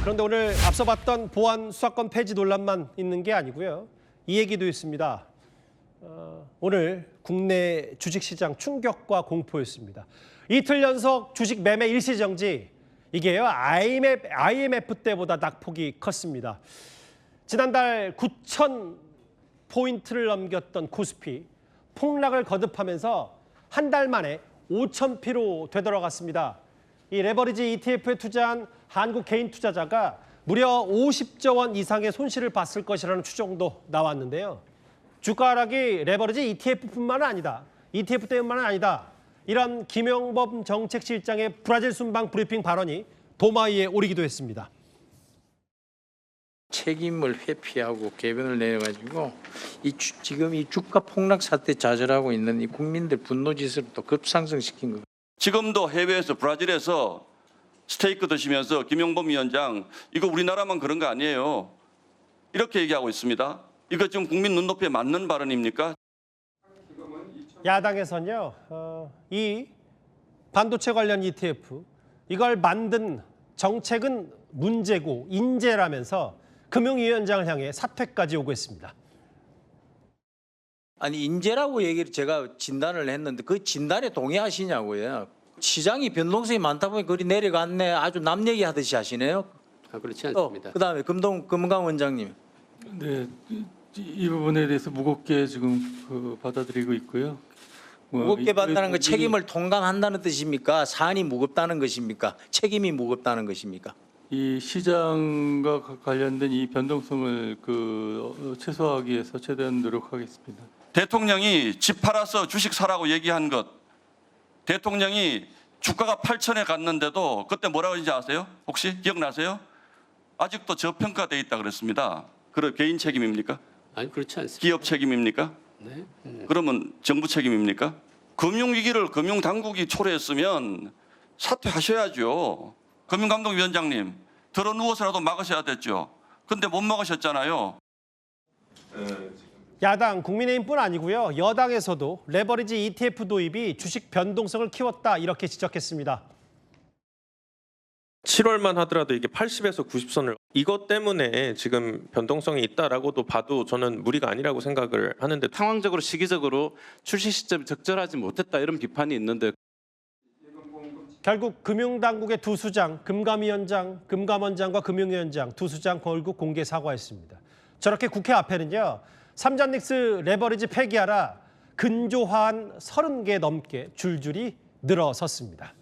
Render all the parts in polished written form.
그런데 오늘 앞서 봤던 보안 수사권 폐지 논란만 있는 게 아니고요. 이 얘기도 있습니다. 오늘 국내 주식시장 충격과 공포였습니다. 이틀 연속 주식 매매 일시정지. 이게요, IMF 때보다 낙폭이 컸습니다. 지난달 9,000포인트를 넘겼던 코스피 폭락을 거듭하면서 한 달 만에 5,000피로 되돌아갔습니다. 이 레버리지 ETF에 투자한 한국 개인 투자자가 무려 50조 원 이상의 손실을 봤을 것이라는 추정도 나왔는데요. 주가 하락이 레버리지 ETF뿐만 아니다. ETF 때문만 아니다. 이런 김용범 정책실장의 브라질 순방 브리핑 발언이 도마 위에 오르기도 했습니다. 책임을 회피하고 개변을 내려가지고 지금 이 주가 폭락 사태 좌절하고 있는 이 국민들 분노 지수를 또 급상승시킨 거. 지금도 해외에서 브라질에서 스테이크 드시면서 김용범 위원장 이거 우리나라만 그런 거 아니에요. 이렇게 얘기하고 있습니다. 이거 지금 국민 눈높이에 맞는 발언입니까? 야당에서는요, 이 반도체 관련 ETF 이걸 만든 정책은 문제고 인재라면서 금융위원장을 향해 사퇴까지 요구했습니다. 아니 인재라고 얘기를 제가 진단을 했는데 그 진단에 동의하시냐고요. 시장이 변동성이 많다 보니 그리 내려갔네. 아주 남 얘기하듯이 하시네요. 그렇지 않습니다. 그다음에 금강 원장님. 네, 이 부분에 대해서 무겁게 지금 받아들이고 있고요. 무겁게 받다는 건 책임을 통감한다는 뜻입니까? 사안이 무겁다는 것입니까? 책임이 무겁다는 것입니까? 이 시장과 관련된 이 변동성을 최소화하기 위해서 최대한 노력하겠습니다. 대통령이 집 팔아서 주식 사라고 얘기한 것. 대통령이 주가가 8천에 갔는데도 그때 뭐라고 했는지 아세요? 혹시 기억나세요? 아직도 저평가돼 있다 그랬습니다. 그럼 개인 책임입니까? 아니 그렇지 않습니다. 기업 책임입니까? 네. 그러면 정부 책임입니까? 금융위기를 금융당국이 초래했으면 사퇴하셔야죠. 금융감독위원장님, 들어 누워서라도 막으셔야 됐죠. 근데 못 막으셨잖아요. 야당 국민의힘뿐 아니고요. 여당에서도 레버리지 ETF 도입이 주식 변동성을 키웠다 이렇게 지적했습니다. 7월만 하더라도 이게 80에서 90선을 이것 때문에 지금 변동성이 있다라고도 봐도 저는 무리가 아니라고 생각을 하는데 상황적으로 시기적으로 출시 시점이 적절하지 못했다 이런 비판이 있는데 결국 금융당국의 두 수장, 금감원장과 금융위원장 두 수장 결국 공개 사과했습니다. 저렇게 국회 앞에는요. 삼잔닉스 레버리지 폐기하라 근조한 30개 넘게 줄줄이 늘어섰습니다.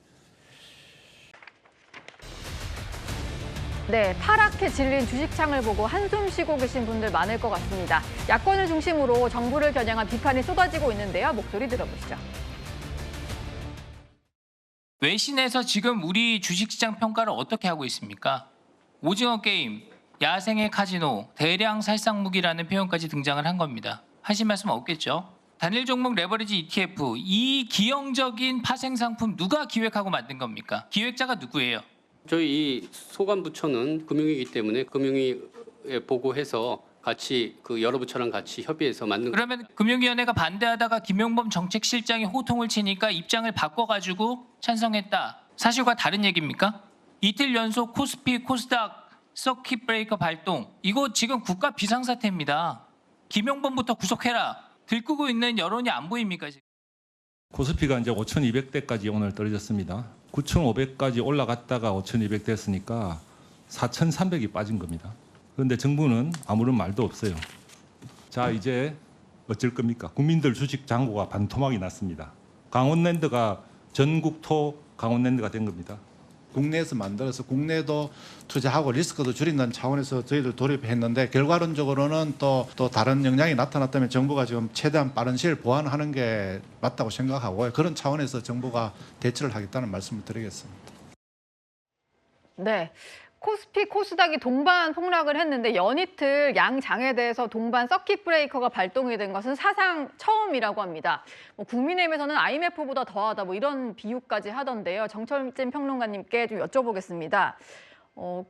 네, 파랗게 질린 주식창을 보고 한숨 쉬고 계신 분들 많을 것 같습니다. 야권을 중심으로 정부를 겨냥한 비판이 쏟아지고 있는데요. 목소리 들어보시죠. 외신에서 지금 우리 주식시장 평가를 어떻게 하고 있습니까? 오징어 게임, 야생의 카지노, 대량 살상 무기라는 표현까지 등장을 한 겁니다. 하실 말씀 없겠죠? 단일 종목 레버리지 ETF, 이 기형적인 파생 상품 누가 기획하고 만든 겁니까? 기획자가 누구예요? 저희 이 소관부처는 금융위기 때문에 금융위에 보고해서 같이 여러 부처랑 같이 협의해서 만든. 그러면 금융위원회가 반대하다가 김용범 정책실장이 호통을 치니까 입장을 바꿔가지고 찬성했다. 사실과 다른 얘기입니까? 이틀 연속 코스피, 코스닥 서킷 브레이커 발동. 이거 지금 국가 비상사태입니다. 김용범부터 구속해라. 들끓고 있는 여론이 안 보입니까? 지금? 코스피가 이제 5,200대까지 오늘 떨어졌습니다. 9,500까지 올라갔다가 5,200 됐으니까 4,300이 빠진 겁니다. 그런데 정부는 아무런 말도 없어요. 자, 이제 어쩔 겁니까? 국민들 주식 잔고가 반토막이 났습니다. 강원랜드가 전국토 강원랜드가 된 겁니다. 국내에서 만들어서 국내도 투자하고 리스크도 줄인다는 차원에서 저희들 돌입했는데 결과론적으로는 또 다른 영향이 나타났다면 정부가 지금 최대한 빠른 시일 보완하는 게 맞다고 생각하고 그런 차원에서 정부가 대처를 하겠다는 말씀을 드리겠습니다. 네. 코스피, 코스닥이 동반 폭락을 했는데 연이틀 양장에 대해서 동반 서킷 브레이커가 발동이 된 것은 사상 처음이라고 합니다. 국민의힘에서는 IMF보다 더하다 이런 비유까지 하던데요. 정철진 평론가님께 좀 여쭤보겠습니다.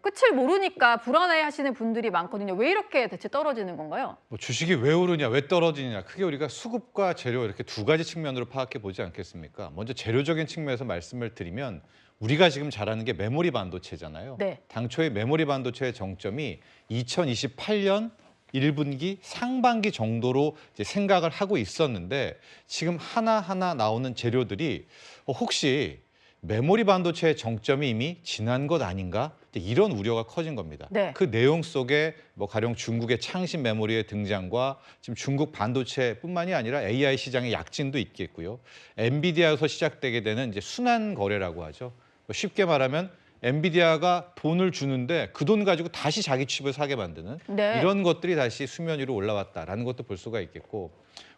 끝을 모르니까 불안해하시는 분들이 많거든요. 왜 이렇게 대체 떨어지는 건가요? 주식이 왜 오르냐, 왜 떨어지냐, 크게 우리가 수급과 재료 이렇게 두 가지 측면으로 파악해 보지 않겠습니까? 먼저 재료적인 측면에서 말씀을 드리면 우리가 지금 잘 아는 게 메모리 반도체잖아요. 네. 당초에 메모리 반도체의 정점이 2028년 1분기 상반기 정도로 이제 생각을 하고 있었는데 지금 하나하나 나오는 재료들이 혹시 메모리 반도체의 정점이 이미 지난 것 아닌가? 이런 우려가 커진 겁니다. 네. 그 내용 속에 뭐 가령 중국의 창신 메모리의 등장과 지금 중국 반도체뿐만이 아니라 AI 시장의 약진도 있겠고요. 엔비디아에서 시작되게 되는 이제 순환 거래라고 하죠. 쉽게 말하면 엔비디아가 돈을 주는데 그 돈 가지고 다시 자기 칩을 사게 만드는 네. 이런 것들이 다시 수면 위로 올라왔다라는 것도 볼 수가 있겠고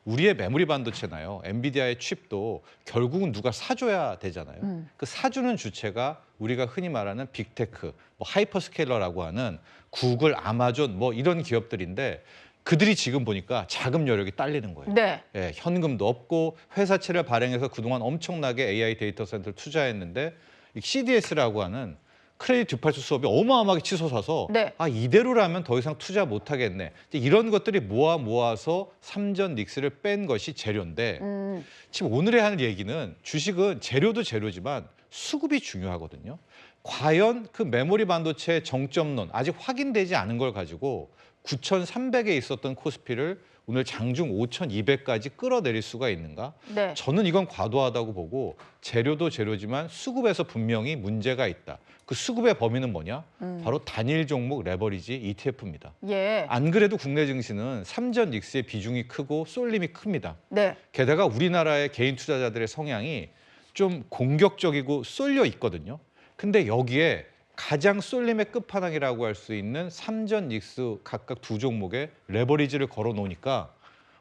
우리의 메모리 반도체나요. 엔비디아의 칩도 결국은 누가 사줘야 되잖아요. 그 사주는 주체가 우리가 흔히 말하는 빅테크, 뭐 하이퍼스케일러라고 하는 구글, 아마존 뭐 이런 기업들인데 그들이 지금 보니까 자금 여력이 딸리는 거예요. 네. 예, 현금도 없고 회사채를 발행해서 그동안 엄청나게 AI 데이터 센터를 투자했는데 CDS라고 하는 크레딧 디팔트 수업이 어마어마하게 치솟아서 네. 이대로라면 더 이상 투자 못 하겠네. 이런 것들이 모아서 삼전 닉스를 뺀 것이 재료인데 지금 오늘의 하는 얘기는 주식은 재료도 재료지만 수급이 중요하거든요. 과연 그 메모리 반도체의 정점론 아직 확인되지 않은 걸 가지고 9,300에 있었던 코스피를 오늘 장중 5,200까지 끌어내릴 수가 있는가? 네. 저는 이건 과도하다고 보고 재료도 재료지만 수급에서 분명히 문제가 있다. 그 수급의 범위는 뭐냐? 바로 단일 종목 레버리지 ETF입니다. 예. 안 그래도 국내 증시는 삼전 닉스의 비중이 크고 쏠림이 큽니다. 네. 게다가 우리나라의 개인 투자자들의 성향이 좀 공격적이고 쏠려 있거든요. 근데 여기에 가장 쏠림의 끝판왕이라고 할 수 있는 삼전 닉스 각각 두 종목에 레버리지를 걸어 놓으니까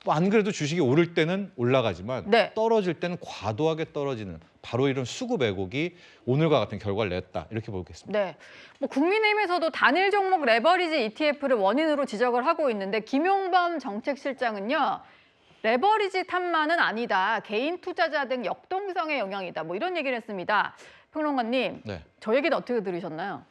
뭐 안 그래도 주식이 오를 때는 올라가지만 네. 떨어질 때는 과도하게 떨어지는 바로 이런 수급 왜곡이 오늘과 같은 결과를 냈다 이렇게 보겠습니다. 네. 뭐 국민의힘에서도 단일 종목 레버리지 ETF를 원인으로 지적을 하고 있는데 김용범 정책실장은요. 레버리지 탐만은 아니다. 개인 투자자 등 역동성의 영향이다. 뭐 이런 얘기를 했습니다. 평론가님, 네. 저 얘기는 어떻게 들으셨나요?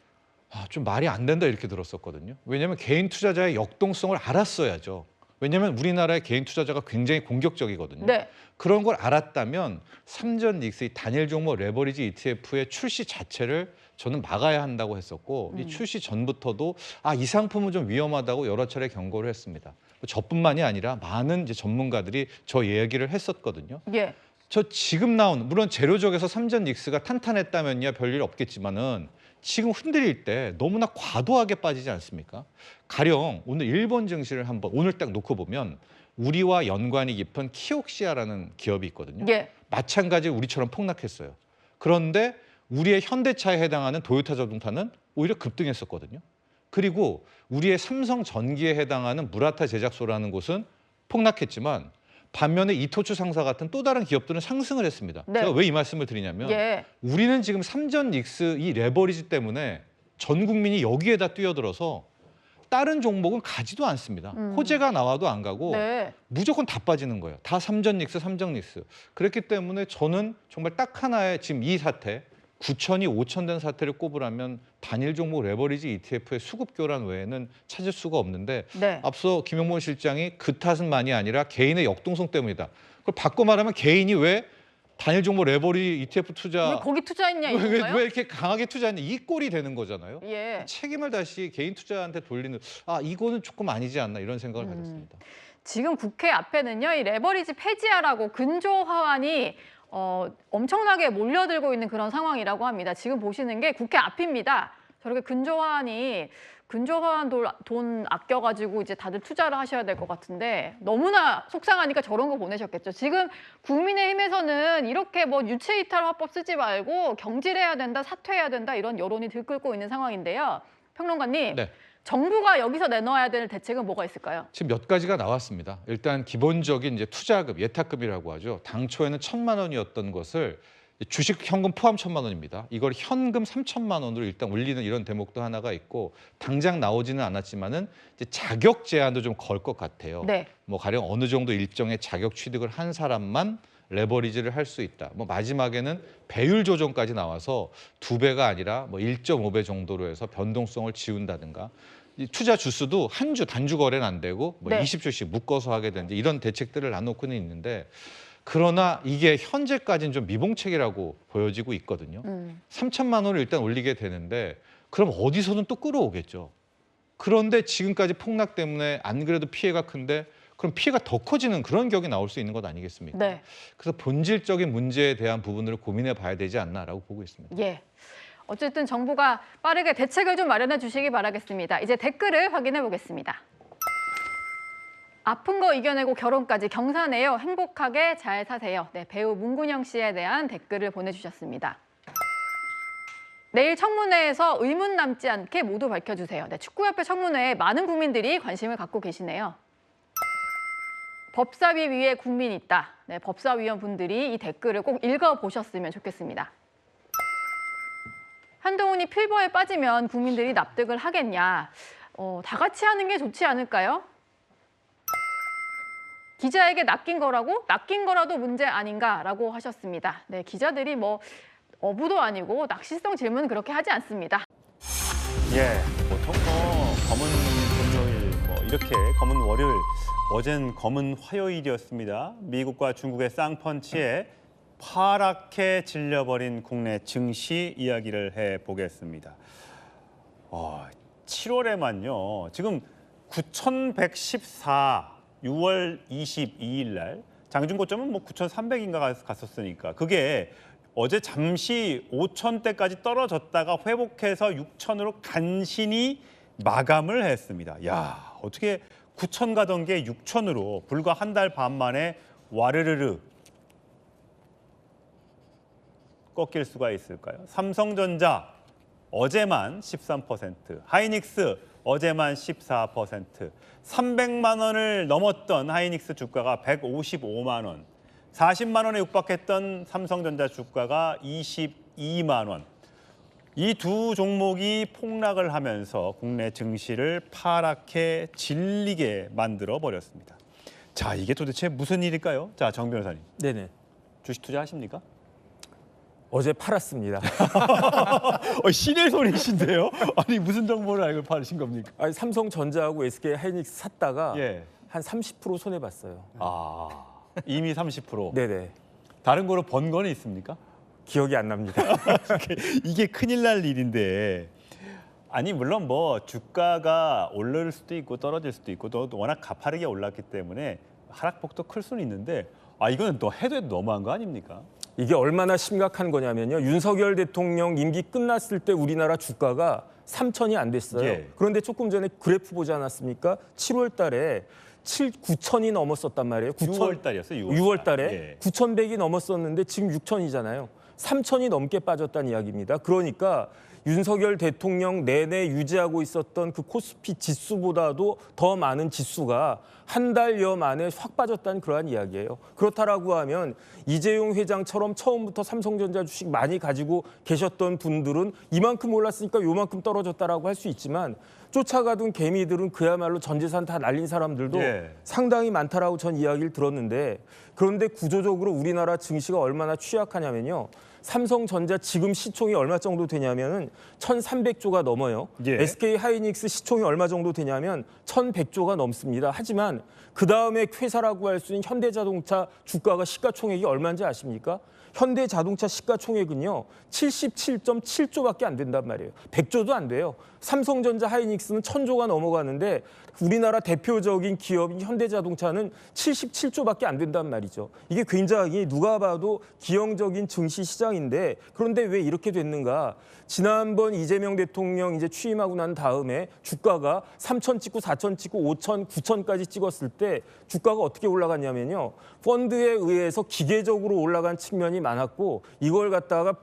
좀 말이 안 된다 이렇게 들었었거든요. 왜냐하면 개인 투자자의 역동성을 알았어야죠. 왜냐하면 우리나라의 개인 투자자가 굉장히 공격적이거든요. 네. 그런 걸 알았다면 삼전 닉스의 단일 종목 레버리지 ETF의 출시 자체를 저는 막아야 한다고 했었고 이 출시 전부터도 이 상품은 좀 위험하다고 여러 차례 경고를 했습니다. 저뿐만이 아니라 많은 이제 전문가들이 저 얘기를 했었거든요. 예. 저 지금 나온 물론 재료적에서 삼전 닉스가 탄탄했다면야 별일 없겠지만은 지금 흔들릴 때 너무나 과도하게 빠지지 않습니까? 가령 오늘 일본 증시를 한번 오늘 딱 놓고 보면 우리와 연관이 깊은 키옥시아라는 기업이 있거든요. 예. 마찬가지로 우리처럼 폭락했어요. 그런데 우리의 현대차에 해당하는 도요타 자동차는 오히려 급등했었거든요. 그리고 우리의 삼성전기에 해당하는 무라타 제작소라는 곳은 폭락했지만 반면에 이토츠 상사 같은 또 다른 기업들은 상승을 했습니다. 네. 제가 왜 이 말씀을 드리냐면 예. 우리는 지금 삼전 닉스 이 레버리지 때문에 전 국민이 여기에다 뛰어들어서 다른 종목은 가지도 않습니다. 호재가 나와도 안 가고 네. 무조건 다 빠지는 거예요. 다 삼전 닉스, 삼정 닉스. 그렇기 때문에 저는 정말 딱 하나의 지금 이 사태 9천이 5천 된 사태를 꼽으라면 단일 종목 레버리지 ETF의 수급 교란 외에는 찾을 수가 없는데 네. 앞서 김용범 실장이 그 탓은만이 아니라 개인의 역동성 때문이다. 그걸 바꿔 말하면 개인이 왜 단일 종목 레버리지 ETF 투자 왜 거기 투자했냐 왜 이건가요? 이렇게 강하게 투자했냐 이 꼴이 되는 거잖아요. 예. 책임을 다시 개인 투자한테 돌리는 이거는 조금 아니지 않나 이런 생각을 가졌습니다. 지금 국회 앞에는요, 이 레버리지 폐지하라고 근조 화환이 엄청나게 몰려들고 있는 그런 상황이라고 합니다. 지금 보시는 게 국회 앞입니다. 저렇게 근조 화환 돈 아껴가지고 이제 다들 투자를 하셔야 될 것 같은데 너무나 속상하니까 저런 거 보내셨겠죠. 지금 국민의힘에서는 이렇게 뭐 유체이탈 화법 쓰지 말고 경질해야 된다, 사퇴해야 된다 이런 여론이 들끓고 있는 상황인데요. 평론가님. 네. 정부가 여기서 내놓아야 될 대책은 뭐가 있을까요? 지금 몇 가지가 나왔습니다. 일단 기본적인 이제 투자금, 예탁금이라고 하죠. 당초에는 1,000만 원이었던 것을 주식 현금 포함 1,000만 원입니다. 이걸 현금 3,000만 원으로 일단 올리는 이런 대목도 하나가 있고 당장 나오지는 않았지만은 이제 자격 제한도 좀 걸 것 같아요. 네. 뭐 가령 어느 정도 일정의 자격 취득을 한 사람만 레버리지를 할 수 있다. 뭐 마지막에는 배율 조정까지 나와서 2배가 아니라 뭐 1.5배 정도로 해서 변동성을 지운다든가. 이 투자 주수도 한 주 단주 거래는 안 되고 뭐 네. 20주씩 묶어서 하게 되는지 이런 대책들을 놔놓고는 있는데 그러나 이게 현재까지는 좀 미봉책이라고 보여지고 있거든요. 3천만 원을 일단 올리게 되는데 그럼 어디서든 또 끌어오겠죠. 그런데 지금까지 폭락 때문에 안 그래도 피해가 큰데 그럼 피해가 더 커지는 그런 격이 나올 수 있는 것 아니겠습니까? 네. 그래서 본질적인 문제에 대한 부분을 고민해 봐야 되지 않나라고 보고 있습니다. 예. 어쨌든 정부가 빠르게 대책을 좀 마련해 주시기 바라겠습니다. 이제 댓글을 확인해 보겠습니다. 아픈 거 이겨내고 결혼까지 경사네요. 행복하게 잘 사세요. 네, 배우 문근영 씨에 대한 댓글을 보내주셨습니다. 내일 청문회에서 의문 남지 않게 모두 밝혀주세요. 네, 축구협회 청문회에 많은 국민들이 관심을 갖고 계시네요. 법사위 위에 국민 있다. 네, 법사위원분들이 이 댓글을 꼭 읽어보셨으면 좋겠습니다. 한동훈이 필버에 빠지면 국민들이 납득을 하겠냐. 다 같이 하는 게 좋지 않을까요? 기자에게 낚인 거라도 문제 아닌가라고 하셨습니다. 네, 기자들이 뭐 어부도 아니고 낚시성 질문 그렇게 하지 않습니다. 예, 보통 검은 금요일 이렇게 검은 월요일, 어젠 검은 화요일이었습니다. 미국과 중국의 쌍펀치에 파랗게 질려버린 국내 증시 이야기를 해보겠습니다. 7월에만요. 지금 9,114 6월 22일 날 장중고점은 9,300인가 갔었으니까 그게 어제 잠시 5,000대까지 떨어졌다가 회복해서 6,000으로 간신히 마감을 했습니다. 야, 어떻게 9,000 가던 게 6,000으로 불과 한 달 반 만에 와르르르 꺾일 수가 있을까요? 삼성전자 어제만 13%, 하이닉스 어제만 14%, 300만 원을 넘었던 하이닉스 주가가 155만 원, 40만 원에 육박했던 삼성전자 주가가 22만 원. 이 두 종목이 폭락을 하면서 국내 증시를 파랗게 질리게 만들어 버렸습니다. 자, 이게 도대체 무슨 일일까요? 자, 정 변호사님. 네네. 주식 투자하십니까? 어제 팔았습니다. 신의 소리신데요? 아니 무슨 정보를 알고 파신 겁니까? 아니, 삼성전자하고 SK 하이닉스 샀다가 예. 한 30% 손해 봤어요. 이미 30%. 네네. 다른 거로 번 거는 있습니까? 기억이 안 납니다. 이게 큰일 날 일인데. 아니 물론 주가가 오를 수도 있고 떨어질 수도 있고 또 워낙 가파르게 올랐기 때문에 하락폭도 클 수는 있는데 이거는 해도 너무한 거 아닙니까? 이게 얼마나 심각한 거냐면요. 윤석열 대통령 임기 끝났을 때 우리나라 주가가 3천이 안 됐어요. 예. 그런데 조금 전에 그래프 보지 않았습니까? 7월 달에 9천이 넘었었단 말이에요. 6월 달이었어요. 6월 달에 예. 9,100이 넘었었는데 지금 6천이잖아요. 3천이 넘게 빠졌다는 이야기입니다. 그러니까 윤석열 대통령 내내 유지하고 있었던 그 코스피 지수보다도 더 많은 지수가 한 달여 만에 확 빠졌다는 그러한 이야기예요. 그렇다라고 하면 이재용 회장처럼 처음부터 삼성전자 주식 많이 가지고 계셨던 분들은 이만큼 올랐으니까 요만큼 떨어졌다라고 할 수 있지만 쫓아가던 개미들은 그야말로 전 재산 다 날린 사람들도 상당히 많다라고 전 이야기를 들었는데 그런데 구조적으로 우리나라 증시가 얼마나 취약하냐면요. 삼성전자 지금 시총이 얼마 정도 되냐면은 1,300조가 넘어요. SK 하이닉스 시총이 얼마 정도 되냐면 1,100조가 넘습니다. 하지만 그 다음에 회사라고 할 수 있는 현대자동차 주가가 시가총액이 얼마인지 아십니까? 현대자동차 시가총액은요 77.7조밖에 안 된단 말이에요. 100조도 안 돼요. 삼성전자 하이닉스는 1,000조가 넘어가는데 우리나라 대표적인 기업인 현대자동차는 77조밖에 안 된단 말이죠. 이게 굉장히 누가 봐도 기형적인 증시 시장인데 그런데 왜 이렇게 됐는가? 지난번 이재명 대통령 이제 취임하고 난 다음에 주가가 3천 찍고 4천 찍고 5천, 9천까지 찍었을 때 주가가 어떻게 올라갔냐면요. 펀드에 의해서 기계적으로 올라간 측면이 많았고 이걸 갖다가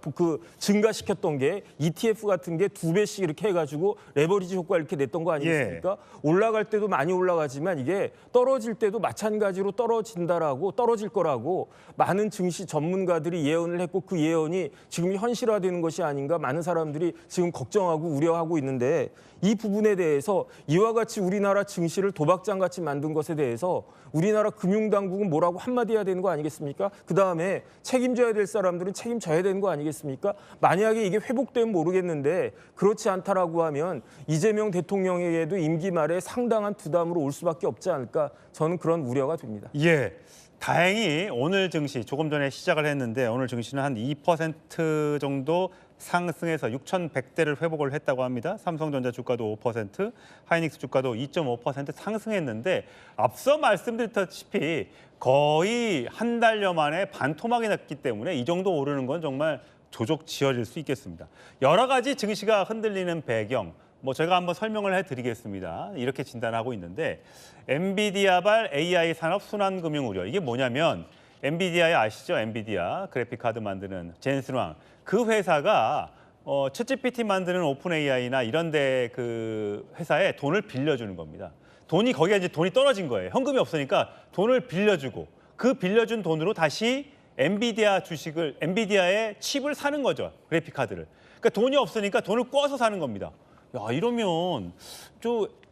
증가시켰던 게 ETF 같은 게 2배씩 이렇게 해가지고 레버리지 효과 이렇게 냈던 거 아니겠습니까? 올라갈 때도 많이 올라가지만 이게 떨어질 때도 마찬가지로 떨어질 거라고 많은 증시 전문가들이 예언을 했고 그 예언이 지금 현실화되는 것이 아닌가 많은 사람들이 지금 걱정하고 우려하고 있는데 이 부분에 대해서 이와 같이 우리나라 증시를 도박장같이 만든 것에 대해서 우리나라 금융당국은 뭐라고 한마디 해야 되는 거 아니겠습니까? 그다음에 책임져야 될 사람들은 책임져야 되는 거 아니겠습니까? 만약에 이게 회복되면 모르겠는데 그렇지 않다라고 하면 이재명 대통령에게도 임기 말에 상당한 부담으로 올 수밖에 없지 않을까 저는 그런 우려가 됩니다. 예. 다행히 오늘 증시 조금 전에 시작을 했는데 오늘 증시는 한 2% 정도 상승해서 6,100대를 회복을 했다고 합니다. 삼성전자 주가도 5%, 하이닉스 주가도 2.5% 상승했는데 앞서 말씀드렸다시피 거의 한 달여 만에 반토막이 났기 때문에 이 정도 오르는 건 정말 조족지혈일 수 있겠습니다. 여러 가지 증시가 흔들리는 배경, 제가 한번 설명을 해드리겠습니다. 이렇게 진단하고 있는데 엔비디아발 AI 산업 순환금융 우려. 이게 뭐냐면 엔비디아 아시죠? 엔비디아 그래픽 카드 만드는 젠슨왕. 그 회사가 챗GPT 만드는 오픈 AI나 이런데 그 회사에 돈을 빌려주는 겁니다. 거기에 이제 돈이 떨어진 거예요. 현금이 없으니까 돈을 빌려주고 그 빌려준 돈으로 다시 엔비디아의 칩을 사는 거죠. 그래픽 카드를. 그러니까 돈이 없으니까 돈을 꿔서 사는 겁니다. 야, 이러면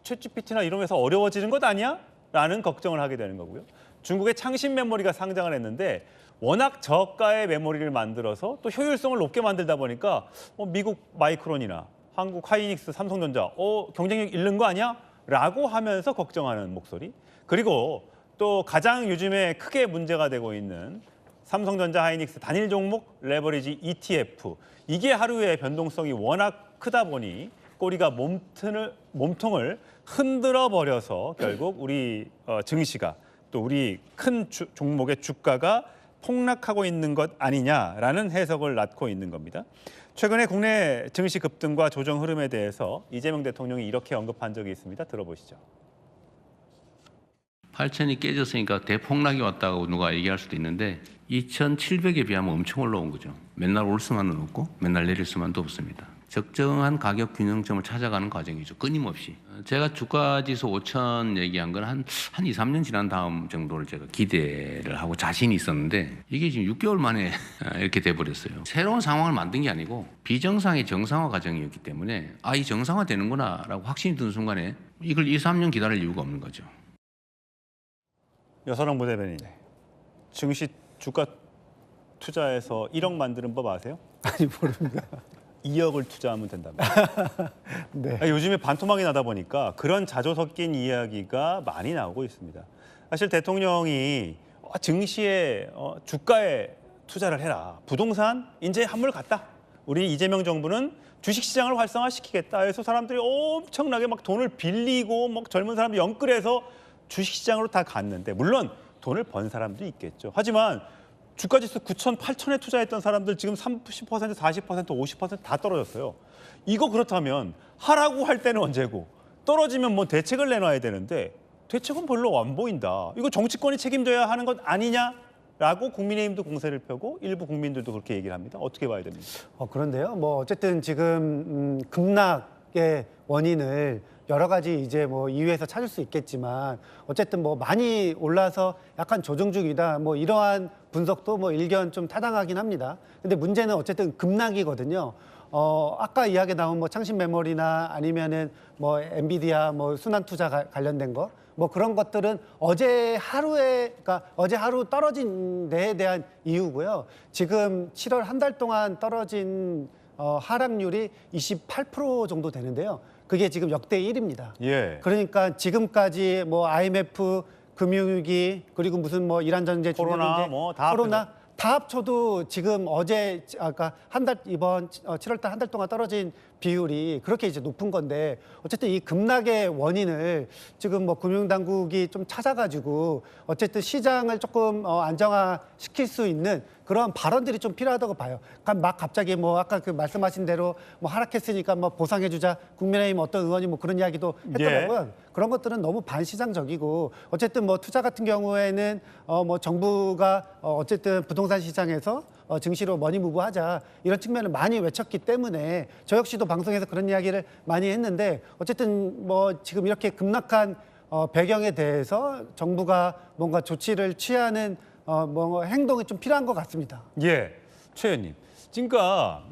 챗GPT나 이런 회사 어려워지는 것 아니야? 라는 걱정을 하게 되는 거고요. 중국의 창신 메모리가 상장을 했는데 워낙 저가의 메모리를 만들어서 또 효율성을 높게 만들다 보니까 미국 마이크론이나 한국 하이닉스, 삼성전자 경쟁력 잃는 거 아니야? 라고 하면서 걱정하는 목소리. 그리고 또 가장 요즘에 크게 문제가 되고 있는 삼성전자 하이닉스 단일 종목 레버리지 ETF. 이게 하루의 변동성이 워낙 크다 보니 꼬리가 몸통을 흔들어 버려서 결국 우리 증시가 또 우리 큰 종목의 주가가 폭락하고 있는 것 아니냐라는 해석을 낳고 있는 겁니다. 최근에 국내 증시 급등과 조정 흐름에 대해서 이재명 대통령이 이렇게 언급한 적이 있습니다. 들어보시죠. 8천이 깨졌으니까 대폭락이 왔다고 누가 얘기할 수도 있는데 2,700에 비하면 엄청 올라온 거죠. 맨날 올 수만은 없고 맨날 내릴 수만도 없습니다. 적정한 가격 균형점을 찾아가는 과정이죠. 끊임없이. 제가 주가지수 5천 얘기한 건 한 2, 3년 지난 다음 정도를 제가 기대를 하고 자신이 있었는데 이게 지금 6개월 만에 이렇게 돼버렸어요. 새로운 상황을 만든 게 아니고 비정상의 정상화 과정이었기 때문에 이 정상화 되는구나 라고 확신이 든 순간에 이걸 2, 3년 기다릴 이유가 없는 거죠. 여선홍 부대변인, 증시 주가 투자해서 1억 만드는 법 아세요? 아니 모릅니다. 2억을 투자하면 된답니다. 네. 요즘에 반토막이 나다 보니까 그런 자조 섞인 이야기가 많이 나오고 있습니다. 사실 대통령이 증시에 주가에 투자를 해라. 부동산 이제 한물 갔다. 우리 이재명 정부는 주식시장을 활성화시키겠다 해서 사람들이 엄청나게 막 돈을 빌리고 막 젊은 사람들 연끌해서 주식시장으로 다 갔는데 물론 돈을 번 사람도 있겠죠. 하지만 주가지수 9천, 8천에 투자했던 사람들 지금 30%, 40%, 50%다 떨어졌어요. 이거 그렇다면 하라고 할 때는 언제고 떨어지면 대책을 내놔야 되는데 대책은 별로 안 보인다. 이거 정치권이 책임져야 하는 것 아니냐라고 국민의힘도 공세를 펴고 일부 국민들도 그렇게 얘기를 합니다. 어떻게 봐야 됩니까? 그런데요. 어쨌든 지금 급락의 원인을 여러 가지 이제 이유에서 찾을 수 있겠지만 어쨌든 많이 올라서 약간 조정 중이다. 이러한 분석도 일견 좀 타당하긴 합니다. 근데 문제는 어쨌든 급락이거든요. 아까 이야기 나온 창신 메모리나 아니면은 엔비디아 순환 투자 관련된 거 그런 것들은 어제 하루 떨어진 데에 대한 이유고요. 지금 7월 한 달 동안 떨어진 하락률이 28% 정도 되는데요. 그게 지금 역대 1위입니다. 예. 그러니까 지금까지 IMF 금융위기 그리고 무슨 이란 전쟁, 코로나 다 합쳐도 지금 어제 이번 7월 달 한 달 동안 떨어진 비율이 그렇게 이제 높은 건데 어쨌든 이 급락의 원인을 지금 금융당국이 좀 찾아가지고 어쨌든 시장을 조금 안정화시킬 수 있는 그런 발언들이 좀 필요하다고 봐요. 그러니까 갑자기 아까 말씀하신 대로 하락했으니까 보상해주자 국민의힘 어떤 의원이 그런 이야기도 했더라고요. 예. 그런 것들은 너무 반시장적이고 어쨌든 투자 같은 경우에는 정부가 어쨌든 부동산 시장에서 증시로 머니무브하자 이런 측면을 많이 외쳤기 때문에 저 역시도 방송에서 그런 이야기를 많이 했는데 어쨌든 지금 이렇게 급락한 배경에 대해서 정부가 뭔가 조치를 취하는 행동이 좀 필요한 것 같습니다. 예, 최 의원님. 그러니까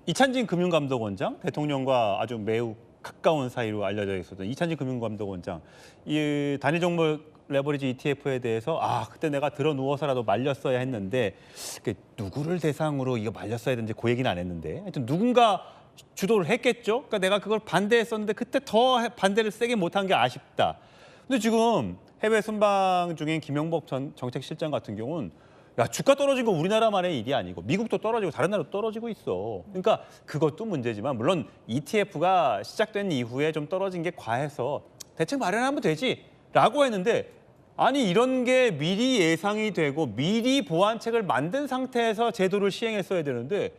이찬진 금융감독원장, 대통령과 아주 매우 가까운 사이로 알려져 있었던 이찬진 금융감독원장, 이 단일 종목 레버리지 ETF에 대해서 그때 내가 들어 누워서라도 말렸어야 했는데 누구를 대상으로 이거 말렸어야 되는지 그 얘기는 안 했는데 하여튼 누군가 주도를 했겠죠. 그러니까 내가 그걸 반대했었는데 그때 더 반대를 세게 못한 게 아쉽다. 근데 지금 해외 순방 중인 김용복 전 정책실장 같은 경우는 야, 주가 떨어진 거 우리나라만의 일이 아니고 미국도 떨어지고 다른 나라도 떨어지고 있어. 그러니까 그것도 문제지만 물론 ETF가 시작된 이후에 좀 떨어진 게 과해서 대책 마련하면 되지라고 했는데 아니 이런 게 미리 예상이 되고 미리 보완책을 만든 상태에서 제도를 시행했어야 되는데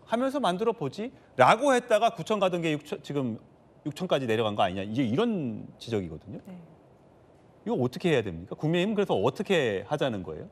하면서 만들어 보지라고 했다가 9천 가던 게 6천, 지금 6천까지 내려간 거 아니냐. 이제 이런 지적이거든요. 네. 이거 어떻게 해야 됩니까? 국민의힘은 그래서 어떻게 하자는 거예요?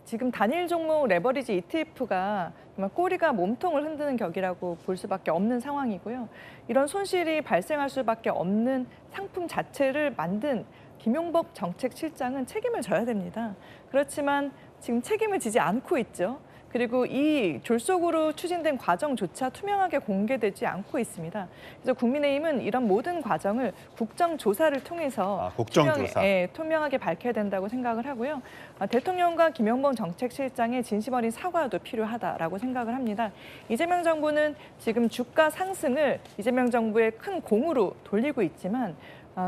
지금 단일 종목 레버리지 ETF가 정말 꼬리가 몸통을 흔드는 격이라고 볼 수밖에 없는 상황이고요. 이런 손실이 발생할 수밖에 없는 상품 자체를 만든 김용복 정책실장은 책임을 져야 됩니다. 그렇지만 지금 책임을 지지 않고 있죠. 그리고 이 졸속으로 추진된 과정조차 투명하게 공개되지 않고 있습니다. 그래서 국민의힘은 이런 모든 과정을 국정조사를 통해서 국정조사. 투명하게 밝혀야 된다고 생각을 하고요. 대통령과 김용복 정책실장의 진심 어린 사과도 필요하다라고 생각을 합니다. 이재명 정부는 지금 주가 상승을 이재명 정부의 큰 공으로 돌리고 있지만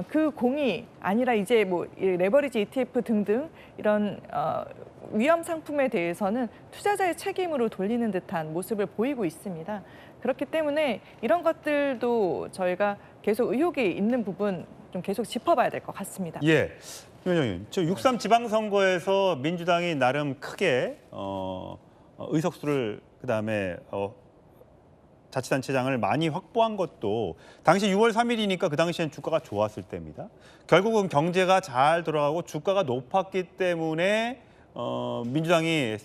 그 공이 아니라 이제 뭐 레버리지 ETF 등등 이런 위험 상품에 대해서는 투자자의 책임으로 돌리는 듯한 모습을 보이고 있습니다. 그렇기 때문에 이런 것들도 저희가 계속 의혹이 있는 부분 좀 계속 짚어봐야 될 것 같습니다. 예, 김 의원님, 저 6.3 지방선거에서 민주당이 나름 크게 의석수를 그다음에 자치단체장을 많이 확보한 것도 당시 6월 3일이니까 그 당시엔 주가가 좋았을 때입니다. 결국은 경제가 잘 돌아가고 주가가 높았기 때문에 민주당이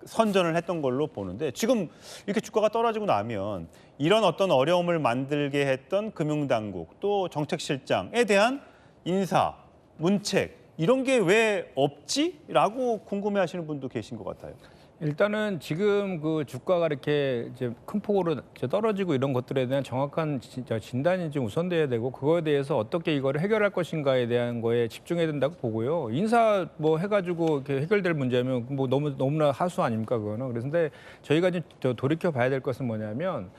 선전을 했던 걸로 보는데 지금 이렇게 주가가 떨어지고 나면 이런 어떤 어려움을 만들게 했던 금융당국 또 정책실장에 대한 인사, 문책 이런 게 왜 없지? 라고 궁금해하시는 분도 계신 것 같아요. 일단은 지금 그 주가가 이렇게 이제 큰 폭으로 떨어지고 이런 것들에 대한 정확한 진단이 좀 우선돼야 되고 그거에 대해서 어떻게 이거를 해결할 것인가에 대한 거에 집중해야 된다고 보고요. 인사 뭐 해가지고 이렇게 해결될 문제면 뭐 너무나 하수 아닙니까 그거는. 그런데 저희가 좀 돌이켜 봐야 될 것은 뭐냐면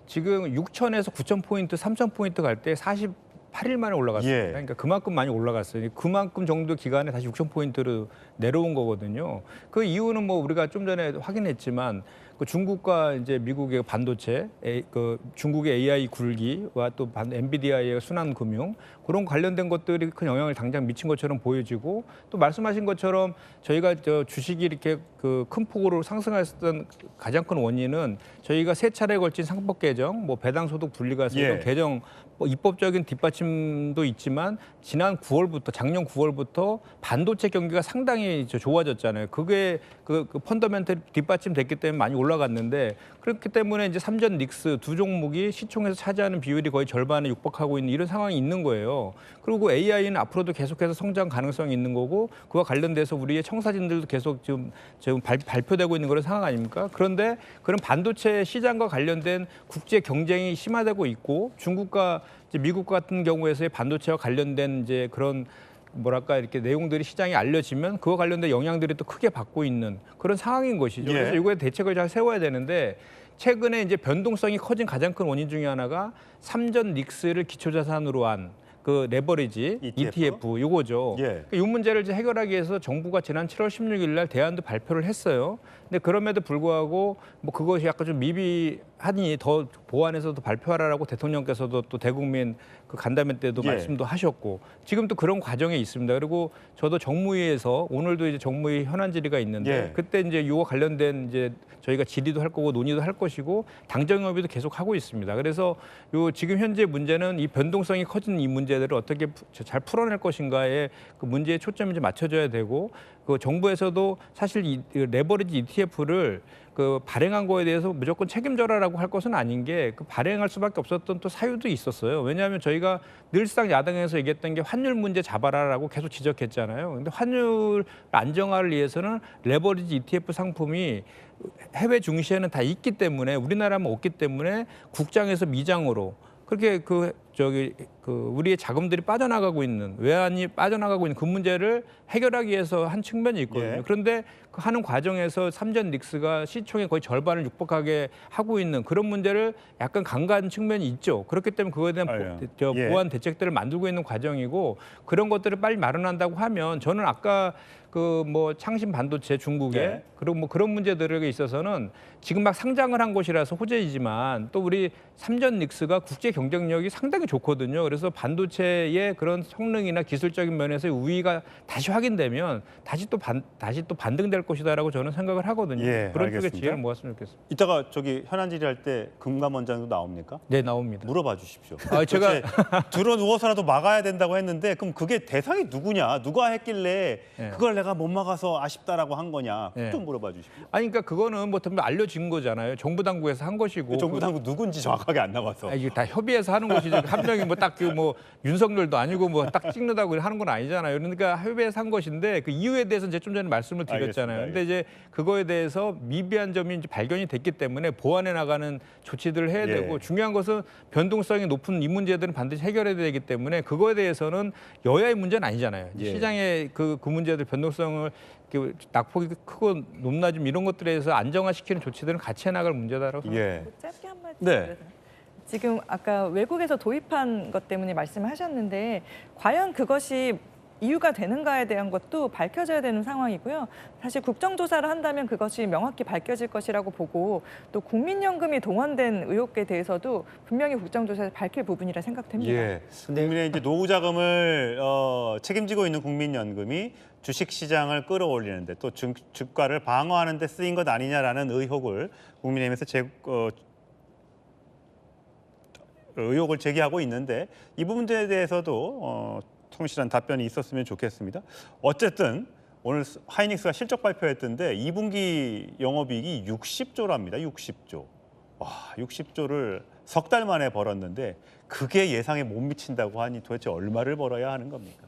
지금 6,000에서 9,000포인트, 3,000포인트 갈 때 48일 만에 올라갔습니다. 예. 그러니까 그만큼 많이 올라갔어요. 그만큼 정도 기간에 다시 6,000포인트로 내려온 거거든요. 그 이유는 뭐 우리가 좀 전에 확인했지만 그 중국과 이제 미국의 반도체, 그 중국의 AI 굴기와 또 엔비디아의 순환 금융 그런 관련된 것들이 큰 영향을 당장 미친 것처럼 보여지고 또 말씀하신 것처럼 저희가 주식이 이렇게 그 큰 폭으로 상승했던 가장 큰 원인은 저희가 세 차례에 걸친 상법 개정, 뭐 배당소득 분리과세 이런 개정 뭐 입법적인 뒷받침도 있지만 지난 9월부터 작년 9월부터 반도체 경기가 상당히 좋아졌잖아요. 그게 그 펀더멘털 뒷받침됐기 때문에 많이 올라갔는데 그렇기 때문에 이제 삼전 닉스 두 종목이 시총에서 차지하는 비율이 거의 절반에 육박하고 있는 이런 상황이 있는 거예요. 그리고 AI는 앞으로도 계속해서 성장 가능성이 있는 거고 그와 관련돼서 우리의 청사진들도 계속 지금 발표되고 있는 그런 상황 아닙니까? 그런데 그런 반도체 시장과 관련된 국제 경쟁이 심화되고 있고 중국과 이제 미국 같은 경우에서의 반도체와 관련된 이제 그런 뭐랄까 이렇게 내용들이 시장에 알려지면 그와 관련된 영향들이 또 크게 받고 있는 그런 상황인 것이죠. 그래서 이거에 대책을 잘 세워야 되는데 최근에 이제 변동성이 커진 가장 큰 원인 중에 하나가 삼전 닉스를 기초자산으로 한 그 레버리지 ETF 이거죠. 이 문제를 이제 해결하기 위해서 정부가 지난 7월 16일 날 대안도 발표를 했어요. 근데 그럼에도 불구하고 뭐 그것이 약간 좀 미비하니 더 보완해서도 발표하라라고 대통령께서도 또 대국민 그 간담회 때도 말씀도 하셨고 지금 또 그런 과정에 있습니다. 그리고 저도 정무위에서 오늘도 이제 정무위 현안 질의가 있는데 그때 이제 이와 관련된 이제 저희가 질의도 할 거고 논의도 할 것이고 당정협의도 계속 하고 있습니다. 그래서 요 지금 현재 문제는 이 변동성이 커진 이 문제들을 어떻게 잘 풀어낼 것인가에 그 문제에 초점이 좀 맞춰져야 되고 그 정부에서도 사실 이 레버리지 ETF를 그 발행한 거에 대해서 무조건 책임져라라고 할 것은 아닌 게 그 발행할 수밖에 없었던 또 사유도 있었어요. 왜냐하면 저희가 늘상 야당에서 얘기했던 게 환율 문제 잡아라라고 계속 지적했잖아요. 근데 환율 안정화를 위해서는 레버리지 ETF 상품이 해외 증시에는 다 있기 때문에 우리나라만 없기 때문에 국장에서 미장으로 그렇게 그 우리의 자금들이 빠져나가고 있는 외환이 빠져나가고 있는 그 문제를 해결하기 위해서 한 측면이 있거든요. 예. 그런데 그 하는 과정에서 삼전 닉스가 시총의 거의 절반을 육박하게 하고 있는 그런 문제를 약간 간과한 측면이 있죠. 그렇기 때문에 그거에 대한 예. 보완 대책들을 만들고 있는 과정이고 그런 것들을 빨리 마련한다고 하면 저는 아까 그 뭐 창신 반도체 중국에 예. 그리고 뭐 그런 문제들에 있어서는 지금 막 상장을 한 곳이라서 호재이지만 또 우리 삼전 닉스가 국제 경쟁력이 상당히 좋거든요. 그래서 반도체의 그런 성능이나 기술적인 면에서의 우위가 다시 확인되면 다시 또 반등될 것이다라고 저는 생각을 하거든요. 예, 그런 쪽에 알겠습니다. 지혜를 모았으면 좋겠습니다. 이따가 저기 현안 질의할 때 금감 원장도 나옵니까? 네, 나옵니다. 물어봐 주십시오. 아, 제가 들어 누워서라도 막아야 된다고 했는데 그럼 그게 대상이 누구냐? 누가 했길래 네. 그걸 내가 못 막아서 아쉽다라고 한 거냐? 네. 좀 물어봐 주십시오. 아니 그러니까 그거는 뭐 알려진 거잖아요. 정부 당국에서 한 것이고. 정부 당국 누군지 정확하게 안 나와서. 아, 이게 다 협의해서 하는 것이죠. 한 명이 뭐 딱 그 뭐 윤석열도 아니고 뭐 딱 찍는다고 하는 건 아니잖아요. 그러니까 협의해서 한 것인데 그 이유에 대해서는 제가 좀 전에 말씀을 드렸잖아요. 알겠습니다. 근데 이제 그거에 대해서 미비한 점이 이제 발견이 됐기 때문에 보완해 나가는 조치들을 해야 예. 되고 중요한 것은 변동성이 높은 이 문제들은 반드시 해결해야 되기 때문에 그거에 대해서는 여야의 문제는 아니잖아요. 예. 시장의 그 문제들 변동성을 낙폭이 크고 높낮임 이런 것들에 대해서 안정화시키는 조치들은 같이 해나갈 문제다라고 생각합니다. 예. 짧게 한 마디 네. 드려도 되나요? 지금 아까 외국에서 도입한 것 때문에 말씀하셨는데 과연 그것이 이유가 되는가에 대한 것도 밝혀져야 되는 상황이고요. 사실 국정조사를 한다면 그것이 명확히 밝혀질 것이라고 보고 또 국민연금이 동원된 의혹에 대해서도 분명히 국정조사에서 밝힐 부분이라 생각됩니다. 예. 국민의 이제 노후 자금을 책임지고 있는 국민연금이 주식 시장을 끌어올리는데 또 주가를 방어하는 데 쓰인 것 아니냐라는 의혹을 국민의힘에서 의혹을 제기하고 있는데 이 부분에 대해서도 성실한 답변이 있었으면 좋겠습니다. 어쨌든 오늘 하이닉스가 실적 발표했던데 2분기 영업이익이 60조랍니다. 60조. 와, 60조를 석 달 만에 벌었는데 그게 예상에 못 미친다고 하니 도대체 얼마를 벌어야 하는 겁니까?